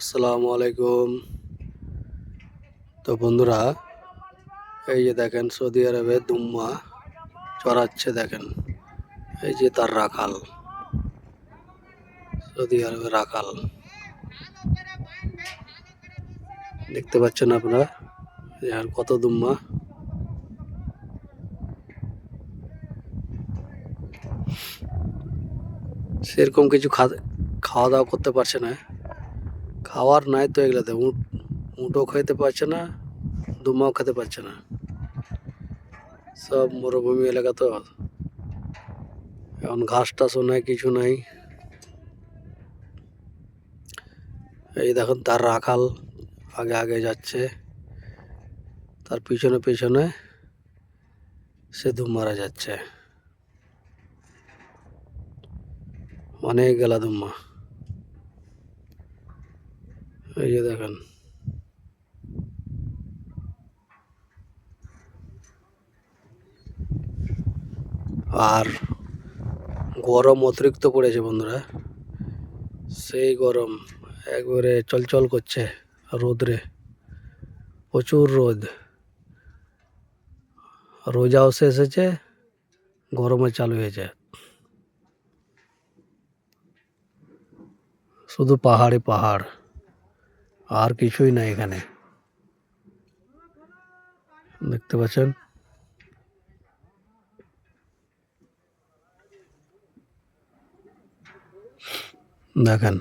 আসসালামু আলাইকুম। তো বন্ধুরা, এই যে দেখেন সৌদি আরবে দুম্বা চড়াচ্ছে। দেখেন এই যে তার রাখাল, সৌদি আরবে রাখাল দেখতে পাচ্ছেন আপনারা। আর কত দুম্বা, সেরকম কিছু খাওয়া দাওয়া করতে পারছে না। খাওয়ার নাই তো এগুলাতে, উঁটও খেতে পারছে না, দুম্বাও খেতে পারছে না। সব মরুভূমি এলাকা তো, এখন ঘাস টাসও নাই, কিছু নাই। এই দেখুন তার রাখাল আগে আগে যাচ্ছে, তার পিছনে পিছনে সে ধুম মারা যাচ্ছে। অনেক গেলা দুম্মা, এই যে দেখেন। আর গরম অতিরিক্ত পড়েছে বন্ধুরা, সেই গরম একবারে চলচল করছে রোদরে, প্রচুর রোদ। রোজাও শেষ হয়েছে, গরমে চালু হয়েছে। শুধু পাহাড়ে পাহাড়, আর কিছুই নাই এখানে, দেখতে পাচ্ছেন। দেখেন।